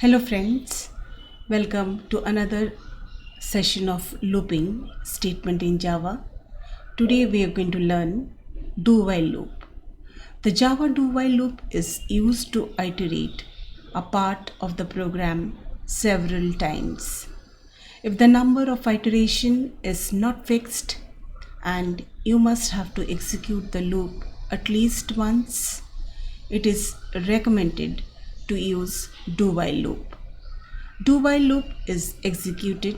Hello friends, welcome to another session of looping statement in Java. Today we are going to learn do while loop. The Java do while loop is used to iterate a part of the program several times. If the number of iteration is not fixed and you must have to execute the loop at least once, it is recommended to use do while loop. Do while loop is executed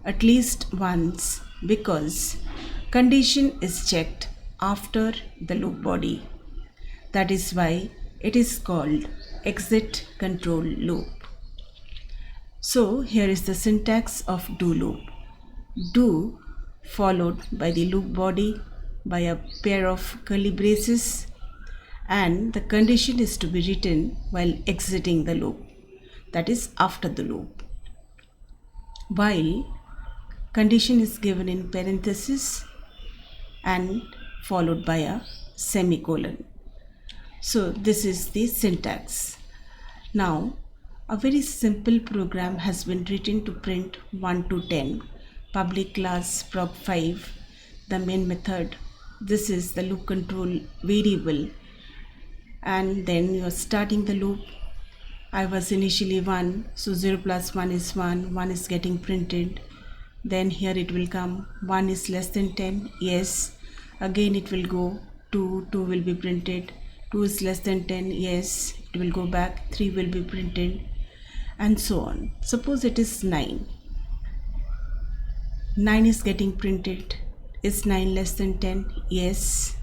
at least once because condition is checked after the loop body. That is why it is called exit control loop. So here is the syntax of do loop. Do followed by the loop body by a pair of curly braces, and the condition is to be written while exiting the loop, that is after the loop. While condition is given in parenthesis and followed by a semicolon. So this is the syntax. Now a very simple program has been written to print 1 to 10, public class prog5, the main method. This is the loop control variable, and then you are starting the loop. I was initially 1, so 0 plus 1 is 1, 1 is getting printed. Then here it will come 1 is less than 10, yes. Again it will go 2, 2 will be printed, 2 is less than 10, yes. It will go back, 3 will be printed, and so on. Suppose it is 9. 9 is getting printed. Is 9 less than 10? Yes.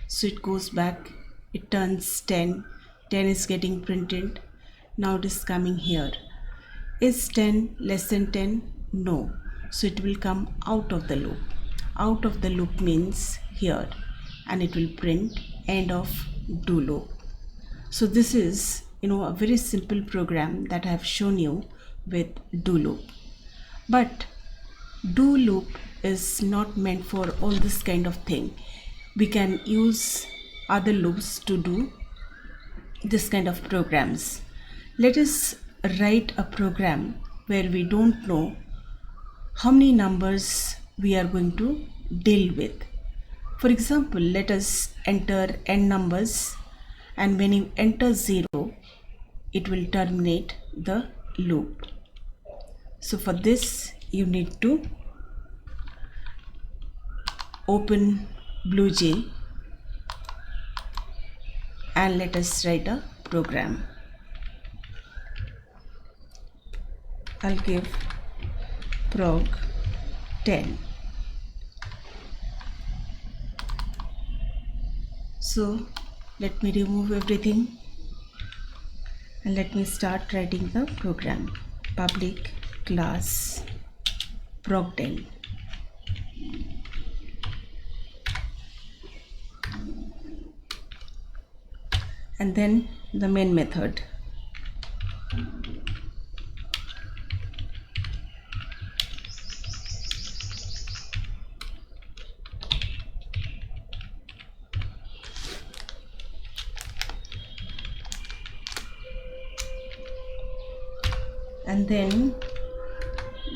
So it goes back, it turns 10. 10 is getting printed. Now it is coming here. Is 10 less than 10? No. So it will come out of the loop. Out of the loop means here, and it will print end of do loop. So this is a very simple program that I have shown you with do loop. But do loop is not meant for all this kind of thing. We can use other loops to do this kind of programs. Let us write a program where we don't know how many numbers we are going to deal with. For example, let us enter n numbers, and when you enter 0, it will terminate the loop. So for this you need to open BlueJ and let us write a program. I'll give prog 10. So let me remove everything and let me start writing the program. Public class prog10. And then the main method. And then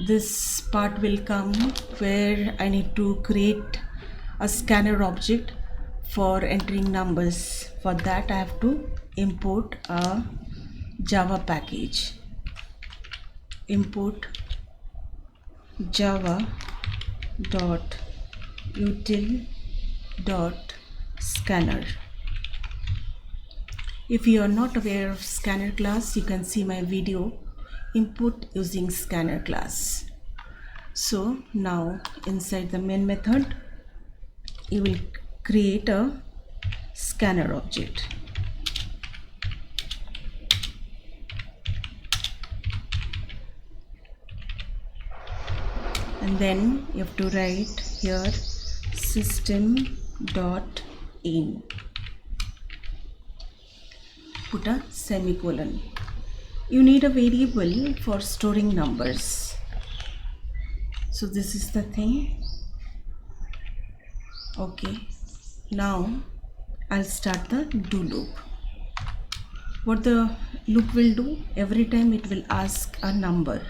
this part will come where I need to create a scanner object for entering numbers. For that I have to import a Java package. Import java.util.scanner. If you are not aware of scanner class, you can see my video import using scanner class. So now inside the main method you will create a scanner object. And then you have to write here system.in. Put a semicolon. You need a variable for storing numbers. So this is the thing. Okay. Now I'll start the do loop. What the loop will do, every time it will ask a number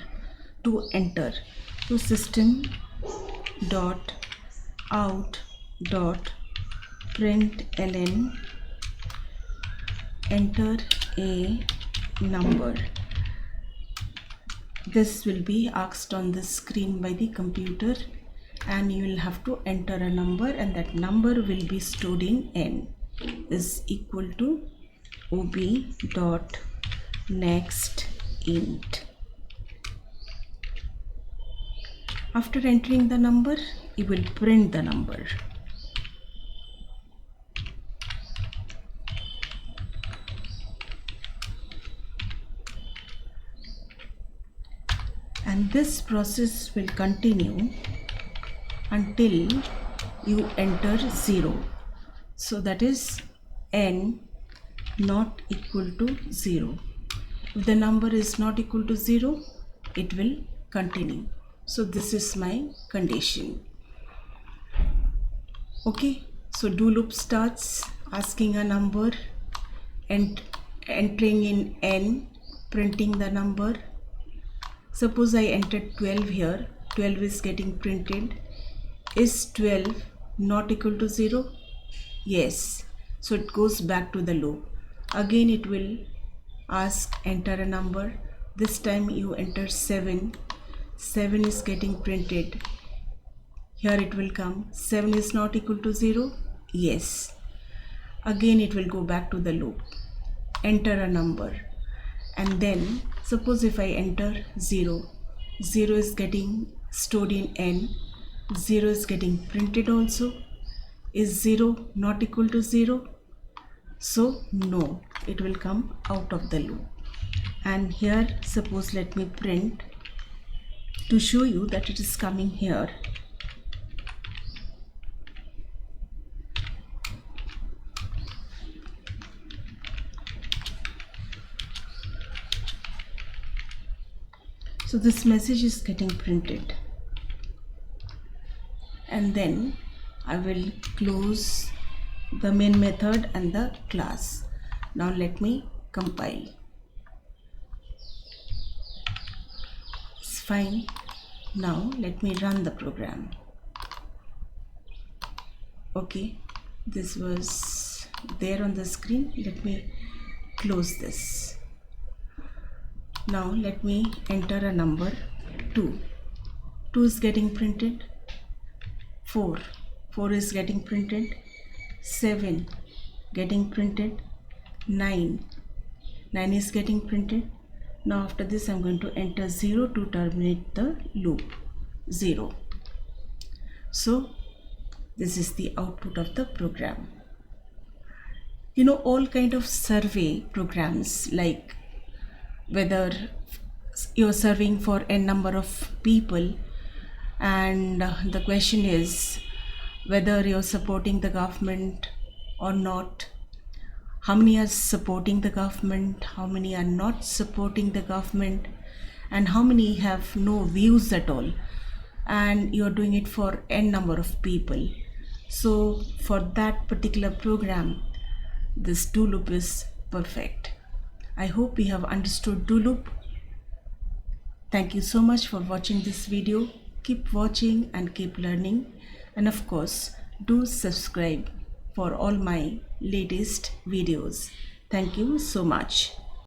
to enter. So system dot out dot println enter a number. This will be asked on the screen by the computer, and you will have to enter a number, and that number will be stored in n is equal to ob dot next int. After entering the number, you will print the number. And this process will continue until you enter 0. So that is n not equal to 0. If the number is not equal to 0, it will continue. So this is my condition. Okay, so do loop starts asking a number and entering in n, printing the number. Suppose I entered 12 here, 12 is getting printed. Is 12 not equal to 0? Yes. So it goes back to the loop. Again it will ask enter a number. This time you enter 7. 7 is getting printed. Here it will come. 7 is not equal to 0? Yes. Again it will go back to the loop. Enter a number. And then suppose if I enter 0, 0 is getting stored in n, 0 is getting printed also. Is 0 not equal to 0? So no, it will come out of the loop. And here suppose let me print to show you that it is coming here. So this message is getting printed, and then I will close the main method and the class. Now let me compile. It's fine. Now let me run the program. Okay, this was there on the screen. Let me close this. Now let me enter a number 2. 2 is getting printed. 4 is getting printed. 7 getting printed. 9 is getting printed. Now after this I'm going to enter 0 to terminate the loop. 0. So this is the output of the program. You know, all kind of survey programs, like whether you're serving for a number of people, and the question is whether you're supporting the government or not, how many are supporting the government, how many are not supporting the government, and how many have no views at all, and you're doing it for n number of people. So for that particular program, this do loop is perfect. I hope you have understood do loop. Thank you so much for watching this video. Keep watching and keep learning, and of course do subscribe for all my latest videos. Thank you so much.